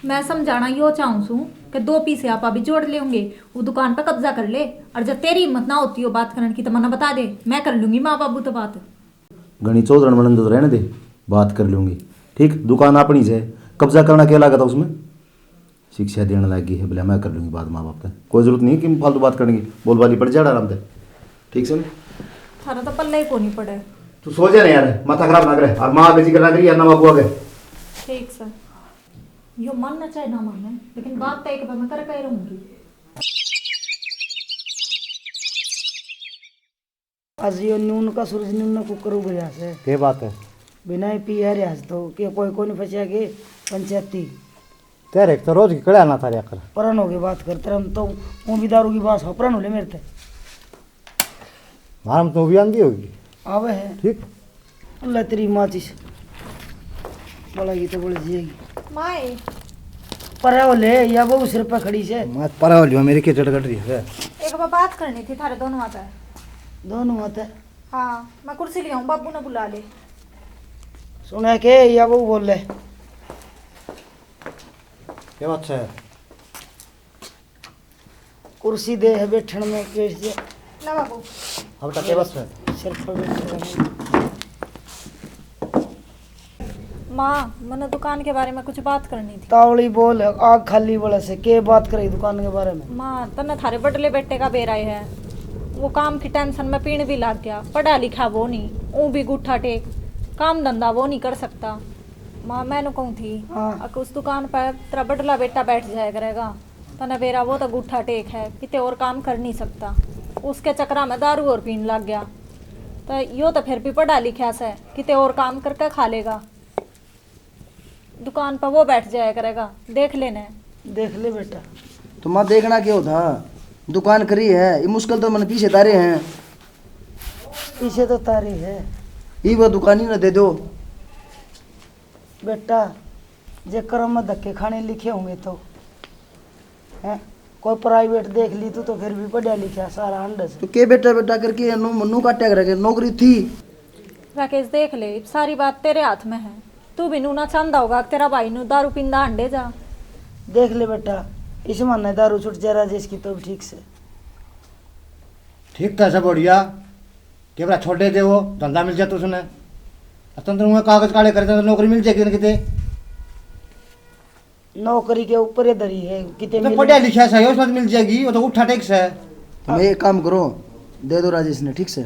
मैं समझाना यो चाहूँ सू कि 2 पैसे आप अभी जोड़ लेंगे, वो दुकान पर कब्जा कर ले, और जब तेरी हिम्मत ना होती हो बात करने की तो मना बता दे, मैं कर लूंगी माँ बाबू तो बात। घनी चौधरण मनन तो रहने दे, बात कर लूँगी। ठीक, दुकान अपनी है, कब्जा करना क्या लागत है उसमें? शिक्षा देने लगी है, बोले मैं कर लूँगी बात माँ बाप का, कोई जरूरत नहीं है कि फालतू बात करने की, बोलबाली पड़ जाए आराम से। ठीक से ना? थारा तो पल्ले ही को नहीं पड़े। तू सो जा यार, माथा खराब ना करे, और माँ बेची करना करी या ना बाबू आगे। ठीक सर, यो मानना चाहे ना माने, लेकिन बात तो एक बार मैं कर कह रहूंगी। आज यो नून का सूरज नून कुकर उग रहा से क्या बात है? बिना ही पी है आज तो के कोई को नहीं फंसिया के पंचायती तेरे तो रोज की कड़ा ना था कर परन होगी बात करते हम तो वो भी दारू की बात हो परन होले मेरे थे मारम तो भी आंधी होगी। आवे है ठीक अल्लाह तेरी माचिस बोलेगी तो बोले जिएगी माए पर होले या वो सिर पर खड़ी से मैं परा वाली मेरी के चट कट रही है। एक बार बात करनी थी थारे दोनों आता है। दोनों होते हाँ, मैं कुर्सी ले आऊँ, बाबू ने बुला ले। सुना के या वो बोल ले क्या बात है? कुर्सी दे है बैठन में केस दे ना बाबू, अब तक क्या बात है? सिर पर बैठे माँ मैंने दुकान के बारे में कुछ बात करनी थी। तावड़ी बोल आग खाली बोले से के बात करे दुकान के बारे में माँ तन्ने थारे बटले बेटे का बेराय है, वो काम की टेंशन में पीण भी लग गया, पढ़ा लिखा वो नहीं, ऊ भी गुठा टेक, काम धंधा वो नहीं कर सकता। माँ मैंने कहूँ थी हाँ। अगर उस दुकान पर तेरा बटला बेटा बैठ जाया करेगा, तने बेरा वो तो गुठा टेक है, किते और काम कर नहीं सकता, उसके चक्रा में दारू और पीन लग गया, तो यो तो फिर भी पढ़ा लिखा से किते और काम करके खा लेगा, दुकान पर वो बैठ जाया करेगा, देख लेने। देख ले बेटा तो माँ देखना क्यों था, दुकान करी है, ये मुश्किल तो मन पीछे तारे हैं, पीछे तो तारी है ये वो दुकान ही ना दे दो। बेटा जे कर्म में धक्के खाने लिखे होंगे तो हैं कोई प्राइवेट देख ली तो फिर भी पढ़ा लिखा सारा अंडस तो के बेटा बेटा करके मनु काटा कर नौकरी थी। राकेश देख ले, सारी बात तेरे हाथ में है, तू भी नूना चांदा होगा कि तेरा भाई नू दारू पिंदा अंडे जा। देख ले बेटा इस मानने दारू छुट जा राजेश की तो भी ठीक से ठीक था सब बढ़िया के बड़ा छोड़ दे वो धंधा मिल जाए तो उसने तंत्र में कागज काले करे तो नौकरी मिल जाएगी ना किते नौकरी के ऊपर ही धरी है कितने तो पढ़ा लिखा सही उसमें मिल जाएगी, वो तो उठा टैक्स है। तुम एक काम करो, दे दो राजेश ने, ठीक से?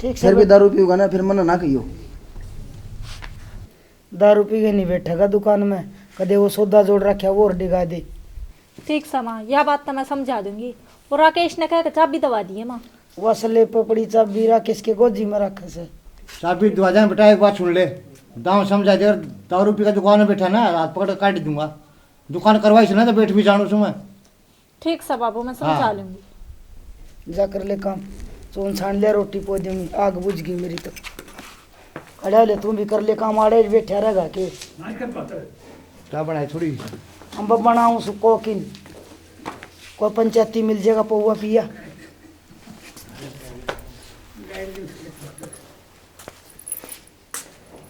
ठीक से फिर भी दारू पीऊंगा ना, फिर मना ना कहियो। दारू पी के नहीं बैठेगा दुकान में, कदे वो सौदा जोड़ रखा वो और डिगा दे। ठीक समा, यह बात तो मैं समझा दूंगी। और राकेश ने कहा कि चाबी दबा दी है माँ, वसले पे पड़ी चाबी राकेश के गोजी में रखे से चाबी दवा जाए बेटा, एक बात सुन ले, दाम समझा दे, दारू पी का दुकान में बैठा ना हाथ पकड़ के काट दूंगा, दुकान करवाई से ना तो बैठ भी जानू सुन मैं। ठीक सा बाबू, मैं समझा हाँ। लूंगी। जा कर ले काम, सोन छान लिया रोटी पो दूंगी, आग बुझ गई मेरी तो। खड़ा ले तू भी कर ले काम, आड़े बैठा रहेगा के क्या बनाई थोड़ी हम बनाऊँ सुको किन कोई पंचायती मिल जाएगा पौवा पिया।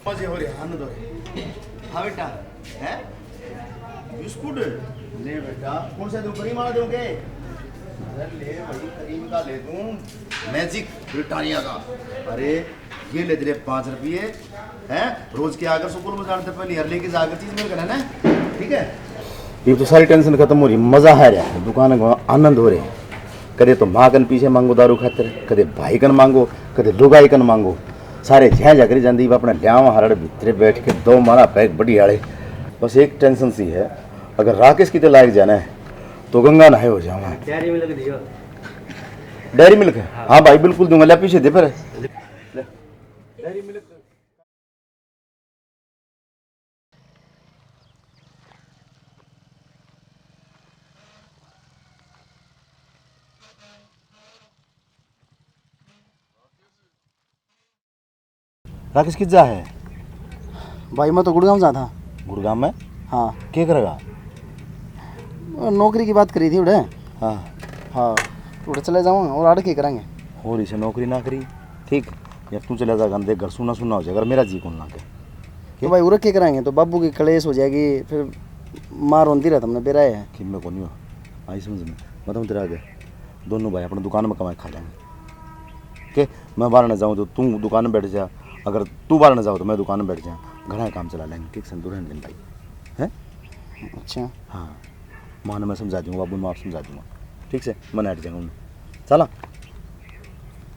मजे हो रहे, आनंद हो रहे। हाँ बेटा, हैं? बिस्कुट? ले बेटा, कौन सा दूं? करीम वाला दूं के? अरे ले भाई, करीम का ले दूं, मैजिक ब्रिटानिया का। अरे ये ले तेरे 5 रुपये, हैं? रोज के आकर स्कूल में जाने से पहले हर लेके जाकर चीज मिल गया ना, ठीक है? ये तो सारी टेंशन खत्म हो रही, मजा आ रहा है, दुकान का आनंद हो रहे। कदे तो माँ कन पीछे मांगो दारू खातिर, कदे भाई कन मांगो, कदे लुगाई कन मांगो, सारे झै झकरी जाती अपने लियाव हरड़ भितरे बैठ के 2 मारा पैक बड़ी आड़े। बस एक टेंशन सी है, अगर राकेश की लायक जाना है तो गंगा नहाए हो जाऊँ। डेयरी मिल्क दियो। Dairy milk? हाँ भाई बिल्कुल दूंगा, ले पीछे दे फिर। डेयरी मिल्क राकेश किस जा है? भाई मैं तो गुड़गांव जा था। गुड़गांव में? हाँ, क्या करेगा? नौकरी की बात करी थी उड़े। हाँ हाँ, उड़े चले जाऊँगा और आड़ के करेंगे। हो रही से नौकरी ना करी, ठीक, या तू चले जा गंदे घर, सुना सुना हो जाएगा, मेरा जी कौन ना के। तो भाई उड़ के कराएंगे तो बाबू की कलेश हो जाएगी, फिर माँ रोंदी रहा तुमने बेरा है कि मैं कौन हूँ आई समझ में मतलब तेरा आगे दोनों भाई अपने दुकान में कमाए खा जाएंगे कि मैं बाहर न जाऊँ तो तू दुकान में बैठ जा, अगर तू बाहर न जाओ तो मैं दुकान में बैठ जाऊँ, घना काम चला लेंगे। ठीक संतुर है दिन भाई हैं। अच्छा हाँ माँ ने मैं समझा दूँगा, बाबू मैं आप समझा दूँगा। ठीक से मैं हट जाऊँगा उन्हें। चला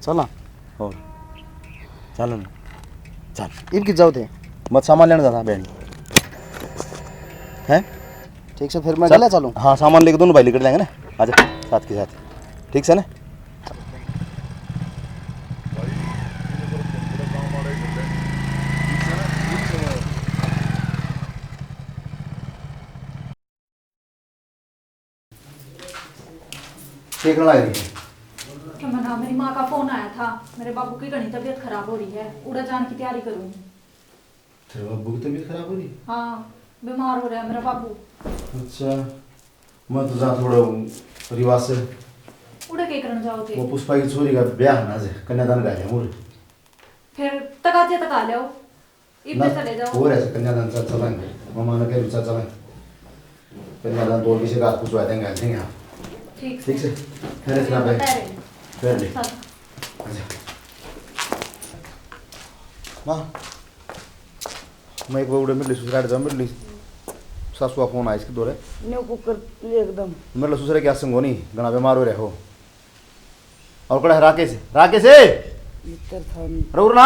चला और चल ना चल ईब की जाओ थे मत सामान लेने जाता बहन हैं। ठीक से फिर मैं गला चलूँ। हाँ सामान लेके दोनों भाई लेकर जाएंगे ना, आजा साथ के साथ। ठीक से ना ठीक लग रही है। क्या मना, मेरी माँ का फोन आया था, मेरे बाबू की घनी तबीयत खराब हो रही है, उड़ा जाने की तैयारी करूँ। तेरे बाबू की तबीयत खराब हो रही? हाँ बीमार हो रहा है मेरा बाबू। अच्छा मैं तो जा थोड़ा परिवार से उड़ा के करने जाओ थे। वो पुष्पा की छोरी का ब्याह ना जे कन्यादान का है मोर फिर तका ले आओ, इब्बे चले जाओ। हो रहा है कन्यादान चल चलेंगे मामा ने कह चल चलें कन्यादान तो किसी का कुछ वादे देंगे आप। ठीक ठीक से फिर इतना पे फिर ले सब। अच्छा माँ मैं एक बार उड़े मिल सुसराट जा मिल सासुआ फोन आया इसके दौरे न्यू कुकर एकदम मेरे ससुरे क्या संग होनी घना बीमार हो रहे हो। और कड़ा है राकेश राकेश मित्र था नहीं। रो ना।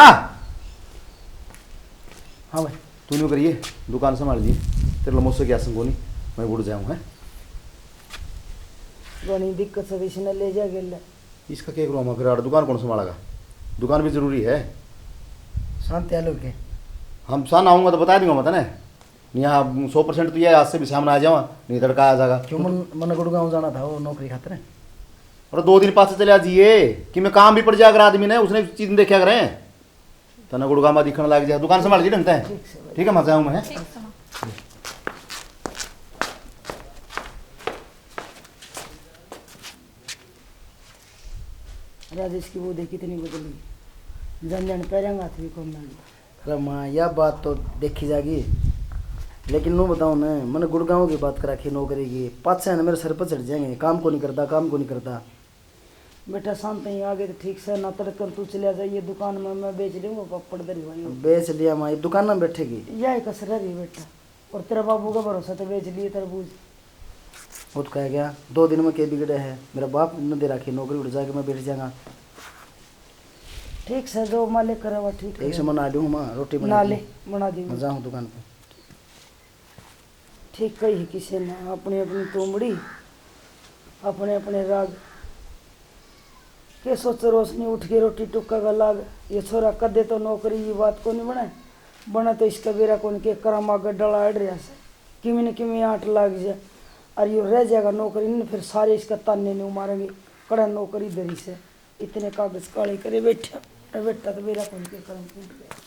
हाँ भाई तू नहीं करिए दुकान संभाल लीजिए, तेरे मुझसे क्या संग होनी मैं उड़ जाऊँ है। घनी दिक्कत से इसने ले जा गेल। इसका क्या करूँ हम फिर दुकान कौन संभालेगा, दुकान भी जरूरी है। शांति आलो के हम शान आऊँगा तो बता दूंगा मत ना, यहाँ 100% तो ये आज से भी सामने आ जाऊँ नहीं तड़का आ जाएगा। क्यों मन गुड़गांव जाना था वो नौकरी खातिर। और 2 दिन पास चले जाइए कि मैं काम भी पड़ जाएगा आदमी ने, उसने चीज देखा करें तना गुड़गामा दिखने लग जाए। दुकान संभाल जी ढंगता है। ठीक है मैं जाऊँ मैं। ठीक सुनो। राजेश की वो देखी कितनी बदली, जन जन पैरेंगा थी कम ना। अरे माँ यह बात तो देखी जाएगी, लेकिन नो बताऊँ ना मैंने गुड़गांव की बात करा कि नौकरी की 5 साल मेरे सर पर चढ़ जाएंगे, काम को नहीं करता काम को नहीं करता। बेटा शांत ही आगे तो ठीक से ना तड़कन तू चले जाइए दुकान में, मैं बेच लूँगा पपड़ दरी भाई। बेच लिया माँ दुकान में बैठेगी यही कसर रही बेटा, और तेरा बाबू का भरोसा तो बेच लिए तरबूज। वो तो कह गया 2 दिन में क्या बिगड़े है, मेरा बाप न दे रखी नौकरी उठ जाके मैं बैठ जाऊँगा। ठीक से जो मालिक करे वो ठीक एक से मैं ना लूँ माँ रोटी ना बना ले बना दी मैं जाऊँ दुकान पे। ठीक कही किसी ने, अपनी अपनी तोमड़ी अपने अपने राग के सोच रोशनी उठ के रोटी टुक्का का लाग। ये छोरा कर दे तो नौकरी ये बात को नहीं बने बना तो इसका बेरा कौन के करम आगे डला अड़ रहा से किमी न किमी आट लाग जाए और ये रह जाएगा नौकरी नहीं, फिर सारे इसका ताने नहीं मारेंगे कड़ा नौकरी दरी से इतने कागज काले करे बैठा बेटा तो बेरा कौन के करम फूट गया।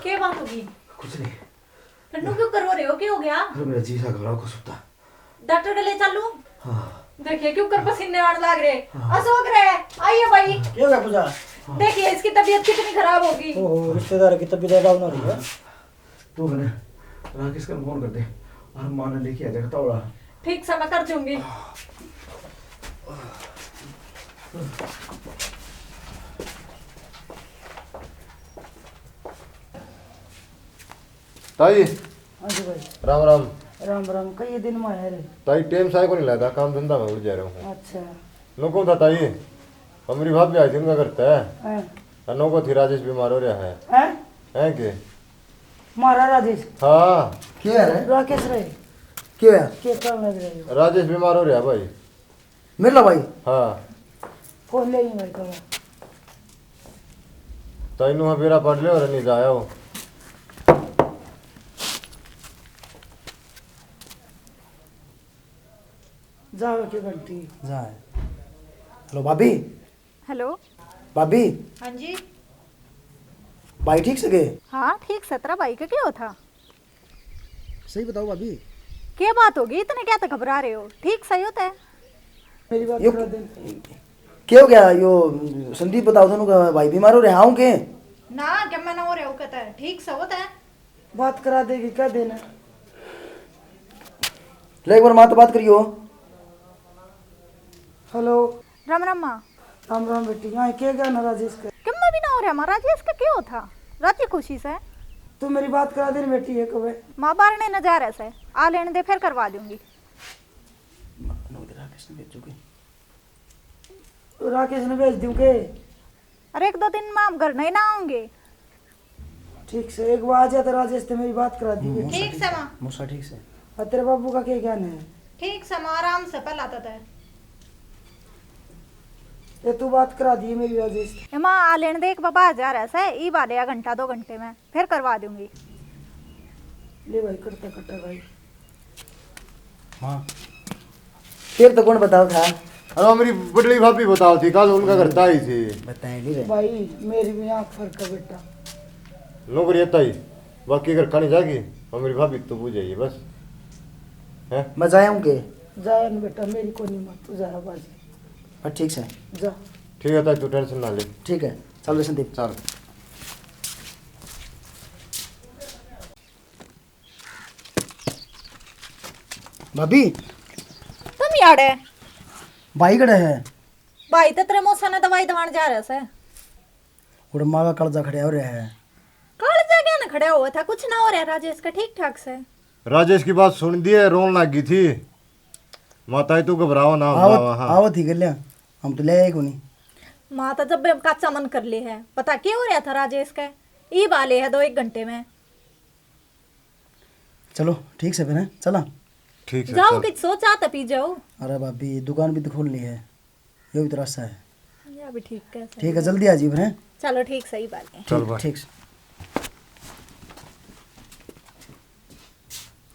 क्या बात होगी? कुछ नहीं। फिर क्यों करवा रहे हो, क्या हो गया? अरे मेरा जी सा घबरा को सुता। डॉक्टर के ले चलूं? हाँ देखिए क्यों कर पसीने आने लग रहे, अशोक रहे आइए भाई। क्या हुआ पूजा? देखिए इसकी तबीयत कितनी खराब होगी। ओहो रिश्तेदार की तबीयत डाउन हो रही है। तो मैंने राकेश का फोन कर दे और माँ ने लेके आ जाएगा तौड़ा। ठीक से मैं कर दूंगी। ताई हाँ जी भाई राम राम। राम राम कई दिन में आया रे। ताई टाइम साय को नहीं लगा, काम धंधा में उड़ जा रहा हूँ। अच्छा लोगों था ताई हमारी भाभी आई थी उनका करता है हैं अनो को थी राजेश बीमार हो रहा है हैं हैं के मारा राजेश हाँ क्या है राकेश रहे क्यों है के काम लग रहे हो? राजेश बीमार हो रहा है भाई। मिल भाई हाँ फोन ले ही भाई कहा ताई नु बेरा पड़ ले और नहीं जाया हो। जाओ के घंटी जाए। हेलो भाभी हेलो। भाभी हाँ जी भाई ठीक से गए? हाँ ठीक 17 भाई का क्या था? सही बताओ भाभी। क्या बात होगी, इतने क्या तो घबरा रहे हो? ठीक सही होता है। मेरी बात यो करा दे। क्या हो गया? यो संदीप बताओ दोनों का भाई बीमार हो रहे हाउ के? ना क्या मैं ना हो रहा हूँ कहता है ठीक से होता है। बात करा देगी क्या देना। ले एक बार माँ तो बात करियो। हेलो। राम राम माँ। राम राम बेटी, यहाँ क्या गया ना राजेश का? क्यों मैं भी ना हो रहा हमारा जी, इसका क्या था? राती खुशी से तू मेरी बात करा दे बेटी, है कब? माँ बार ने नजारे से आ लेने दे, फिर करवा दूंगी। राकेश ने भेज दूँ के? अरे 1-2 दिन में हम घर नहीं ना आऊंगे। ठीक से एक बार आ जाए तो राजेश से मेरी बात करा दी बेटी। ठीक से माँ। मूसा ठीक से। और तेरे बाबू का क्या ज्ञान है? ठीक से माँ, आराम से पहलाता था। ये तू बात करा दी मेरी राजेश से। माँ आ लेने दे, एक बाबा आ जा रहा है ई वाले 1 घंटा 2 घंटे में फिर करवा दूंगी। ले भाई करता कट्टा भाई। हाँ फिर तो कौन बताओ था? अरे मेरी बड़ी भाभी बताओ थी, कल उनका घर ताई थी। बताए नहीं रहे। भाई मेरी भी आँख फर्क है बेटा। नौकरी है ताई, बाकी अगर खानी जागी और मेरी भाभी तो पूछ जाइए बस है। मैं जाया हूँ के? जाया न बेटा, मेरी को नहीं मत, तू जा बाजी। हाँ ठीक से। जा। ठीक है ताई, तू टेंशन ना ले। ठीक है चल रे संदीप। चल। भाभी तुम यार है भाई कड़े है? भाई तो तेरे मौसा ने दवाई दवान जा रहा है। उड़ माँ का कलजा खड़े हो रहे है। कल जा क्या ना खड़ा हुआ था, कुछ ना हो रहा है राजेश का ठीक ठाक से। राजेश की बात सुन दी है, रोन लग गई थी। माताई तू घबराओ ना। हाँ आओ थी कर लिया, हम तो ले आए को नहीं। माँ तो जब भी कच्चा मन कर ले है, पता क्या हो रहा था राजेश का? ई वाले है 2-1 घंटे में। चलो ठीक से फिर है चला। ठीक है जाओ चल। कुछ सोचा तो पी जाओ। अरे भाभी दुकान भी तो खोल ली है, ये भी तो रास्ता है। या भी ठीक है। ठीक है जल्दी आ जी फिर है। चलो ठीक सही बात है। चल भाई। ठीक से।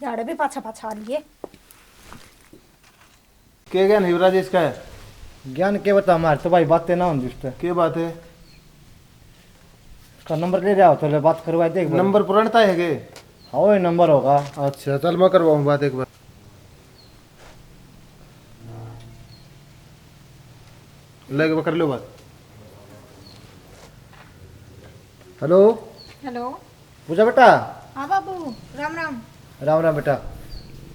झाड़े भी पाछा पाछा आ लिए। क्या ज्ञान है राजेश का है? ज्ञान के बता हमारे तो भाई बातें ना हों जिससे क्या बात है? उसका नंबर ले जाओ तो ले बात करवा दे एक बार। नंबर पुरानता है के? हाँ वही नंबर होगा। अच्छा चल मैं करवाऊँ बात एक बार। ले कर लो बात। हेलो। हेलो। पूजा बेटा। हाँ बाबू राम राम। राम राम बेटा।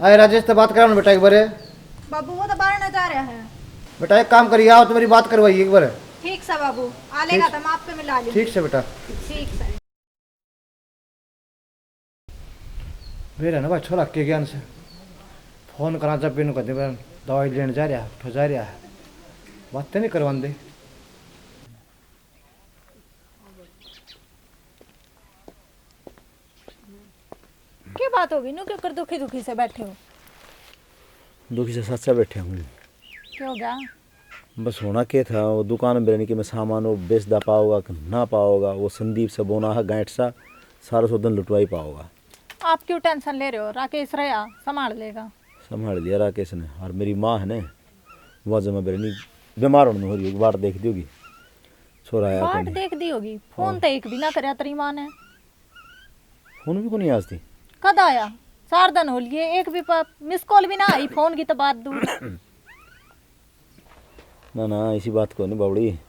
आए राजेश से बात कराओ ना बेटा एक बार। बाबू वो तो बाहर न जा रहा है। बेटा एक काम करिए, आओ तो मेरी बात करवाइए एक बार। ठीक से बाबू आ लेगा तो मैं आपको मिला लूँ। ठीक से बेटा। ठीक से। मेरा ना भाई छोरा के ज्ञान से फोन करा जब भी कहते दवाई लेने जा रहा है जा रहा है, बातें नहीं करवा दे। क्या बात होगी नु, क्यों कर दुखी दुखी से बैठे हो? दुखी से सच्चा बैठे हूँ। क्या हो गया? बस होना क्या था, वो दुकान में रहने के मैं सामान वो बेच दा पाओगा कि ना पाओगा, वो संदीप से बोना है गांठ सा सारा सौ दिन लुटवा ही पाओगा। आप क्यों टेंशन ले रहे हो? राकेश रहा संभाल लेगा। संभाल लिया राकेश ने। और मेरी माँ है ना, वह जमा बेरनी बीमार होने में हो रही होगी, बाट देख दी होगी छोरा आया बाट कोनी। देख दी होगी। फोन तो एक भी ना करया तेरी माँ ने। फोन भी को नहीं आज थी। कद आया? 4 दिन हो लिए, एक भी मिस कॉल भी ना आई। फोन की तो बात दूर। ना ना ऐसी बात को नहीं बावड़ी,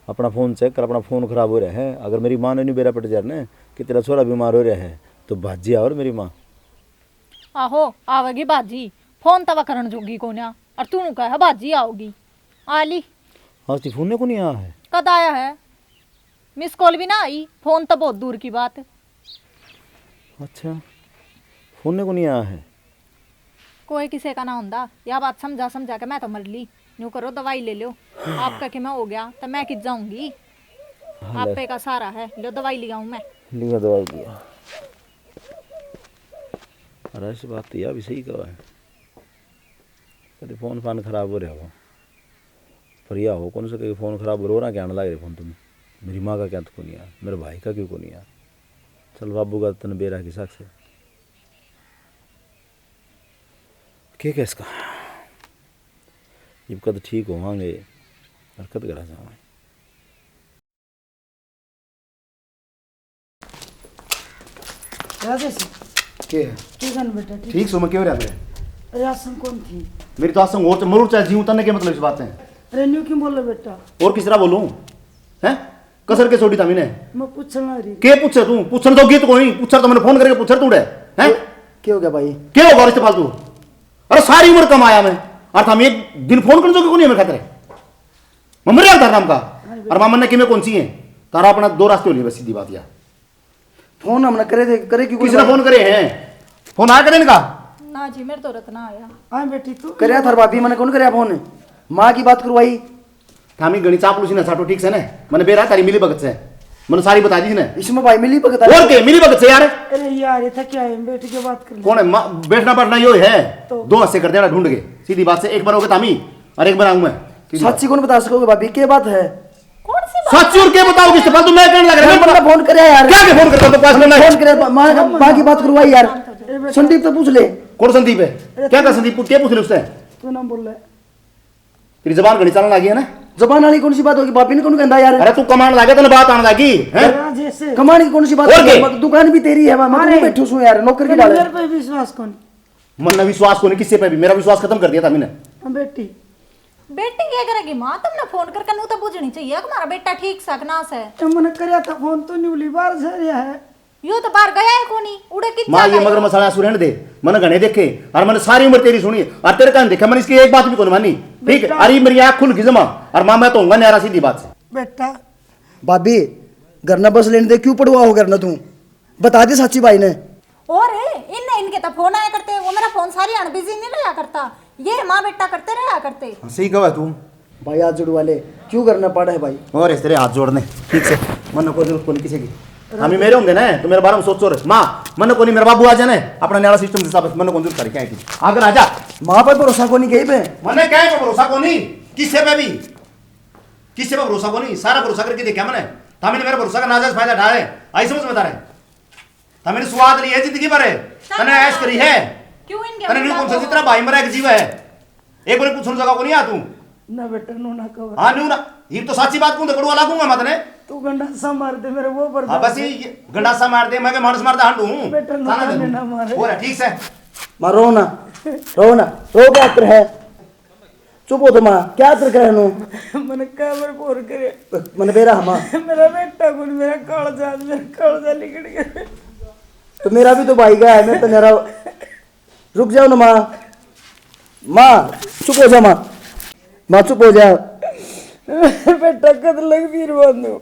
अपना फ़ोन चेक कर, अपना फ़ोन ख़राब हो रहा है। अगर मेरी माँ ने नहीं बेरा पट जा रहा कि तेरा छोरा बीमार हो रहा है तो भाजी और मेरी माँ। आहो आवेगी बाजी, फोन तवा करण जोगी को ना, और तू कह बाजी आओगी। आली हाँ ती फ़ोन ने को नहीं आया है। कद आया है? मिस कॉल भी ना आई, फोन तो बहुत दूर की बात। अच्छा फ़ोन ने को नहीं आया है। कोई किसी का ना होंदा, यह बात समझा समझा के मैं तो मर ली। यूँ करो दवाई ले लो, आपका कि मैं हो गया तो मैं किस जाऊंगी। आपे का सारा है, लो दवाई ले आऊं मैं। लिया दवाई दिया। अरे ऐसी बात तो यह भी सही कहा है, कभी फ़ोन फान खराब हो रहा हो पर यह हो कौन सा कहीं फ़ोन खराब रो रहा क्या आने लग रहे फ़ोन तुम। मेरी माँ का क्या तो को नहीं आया, मेरे भाई का क्यों को नहीं आया। चल बाबू का तन बेरा की साख से क्या इसका जब कद ठीक होंगे हरकत करा जाए। राजेश के की गन बेटा ठीक ठीक सो मैं क्यों रहा मेरे राशन कौन थी मेरी तो आसंग और मरूर चाहे जीव तने के मतलब इस बात है अरे न्यू क्यों बोल रहे बेटा और किस तरह बोलूं हैं कसर के छोड़ी था मैंने मैं पूछना रही के पूछे तू पूछन तो गीत कोई पूछर तो मैंने फोन करके पूछर तू हैं क्या हो गया भाई? क्या होगा रिश्ते फालतू अरे सारी उम्र कमाया मैं और हम एक दिन फोन कर जो नहीं मैं खाते मम्मी यार नाम का और मामन ने कि मैं कौन सी है तारा अपना दो रास्ते हो लिए बस सीधी बात यार फोन हमने करे थे करे क्यों किसने फोन करे हैं फोन आया करे इनका ना जी मेरे तो रत्ना आया हाँ बेटी तू करे थार भाभी मैंने कौन करे फोन माँ की बात करवाई थामी गणी चापलूसी ना साटो ठीक से ना मैंने बेरा तारी मिली भगत से मैंने सारी बता दी ना इसमें भाई मिली भगत और के मिली भगत से यार अरे यार ये था क्या है बेटी की बात कर ले कौन है बैठना बैठना यो है दो हस्से कर देना ढूंढ के सीधी बात से एक बार होगा तामी और एक बार आऊं मैं सच्ची कौन बता सकोगे भाभी क्या बात है? कौन सी बात सच्ची और क्या बताओ किससे फालतू मैं कहने लग रहा मैंने है फोन करे यार क्या के फोन करता तो पास में ना फोन करे माँ की बात करवाई यार संदीप तो पूछ ले कौन संदीप है क्या कर संदीप क्या पूछ ले उससे तू ना बोल रहा है तेरी जबान घड़ी चलने लगी है ना जबान वाली कौन सी बात होगी भाभी ने कौन कहता यार अरे तू कमान लगे तो बात आने लगी हैं राजेश कमाने की कौन सी बात और होगी? क्या? दुकान भी तेरी है मैं तो बैठू हूँ यार नौकर की डाल मेरे पे विश्वास कौन मन ने विश्वास को नहीं किससे पे भी मेरा विश्वास खत्म कर दिया था मैंने हाँ, बेटी बेटी क्या करेगी माँ तुमने फोन करके नू तो बुझनी चाहिए कि हमारा बेटा ठीक सकनास है तो मैंने कराया था फोन तो न्यूली बार से रहा है यो तो बाहर गया है कोनी उड़े कितना माँ ये मगर मसाला सुरेण दे मैंने घने देखे और मैंने सारी उम्र तेरी सुनी और तेरे कान देखा मैंने इसकी एक बात भी कौन मानी ठीक है अरे मेरी आँख खुल गई जमा और माँ मैं तो होऊंगा न्यारा सीधी बात से बेटा भाभी घर ना बस लेने दे क्यों पड़वा हो घर ना तू बता दे सच्ची भाई ने और इनके तो फोन आया करते वो मेरा फोन सारी अन बिजी नहीं रहा करता ये माँ बेटा करते रहा करते सही कहा तू भाई हाथ जुड़ वाले क्यों करना पड़ा है भाई? और इस तरह हाथ जोड़ने ठीक से मन को जरूरत कोनी किसी की हमें मेरे होंगे ना तो मेरे बारे में सोच रहे माँ मन को नहीं मेरा बाबू आ जाने अपना न्यारा सिस्टम के हिसाब से मन को जरूरत करे क्या है आकर आजा माँ पर भरोसा को नहीं कही पे मैंने क्या है भरोसा को नहीं किससे पे भी किससे पे भरोसा को नहीं सारा भरोसा करके देखा मैंने तमिल मेरा भरोसा का नाजायज फायदा उठा रहे आई समझ बता रहे तमिल स्वाद ली है जिंदगी भर है तने ऐश करी है क्यों इनके तने कौन सा जितना भाई मरा एक जीव है एक बार पूछने जगह को नहीं आ तू ना बेटा नो ना कहो हाँ न्यू ना ये तो सच्ची बात कौन कड़वा लागूंगा मैं तने तू गंडासा मार दे मेरे वो पर हाँ बस ये गंडासा मार दे मैं के मानस मारता हंडू हूँ बेटा ना मारे हो रहा ठीक से माँ रो ना रो क्या अत्र है चुप हो तो माँ क्या अत्र करे नो मैंने क्या मेरे पोर करे मैंने बेरा माँ मेरा बेटा कुछ मेरा कालजा निकल गया तो मेरा भी तो भाई का है मैं तो मेरा रुक जाओ ना माँ चुप हो जा माँ चुप हो जा बेटा कद लग वीर बांधो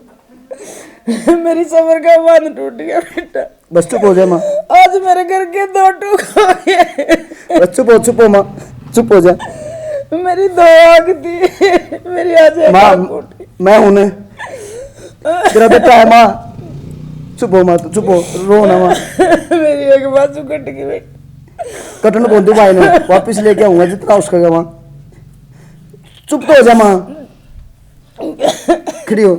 मेरी सबर का बांध टूट गया बेटा बस चुप हो जा माँ आज मेरे घर के दो टूक हो गए बस चुप हो माँ चुप हो जा मेरी दो आग थी मेरी आज एक माँ आँख फूटी। मैं हूं ने तेरा बेटा है माँ चुप हो माँ चुप हो रो ना माँ मेरी एक बाजू कट गई बेटा कटन बोल दो भाई ने वापिस लेके आऊंगा जितना उसका गवा चुप तो हो जा माँ खड़ी हो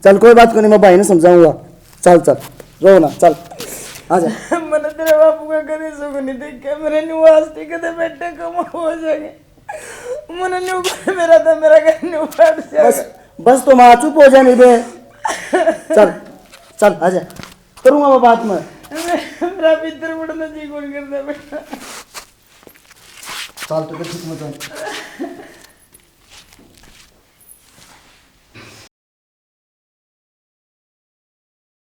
चल कोई बात को नहीं मैं भाई ने समझाऊंगा चल रो ना चल आ जा मैंने तेरे बापू का करे सुख नहीं देखा मेरे न्यू आस्ती के बेटे कम हो जाएंगे मैंने न्यू मेरा था मेरा घर न्यू फट जाएगा बस तो माँ चुप हो जा नहीं बे चल आ जा करूंगा मैं बात में मेरा भीतर बढ़ना जी कौन करता बेटा चल तो ठीक मत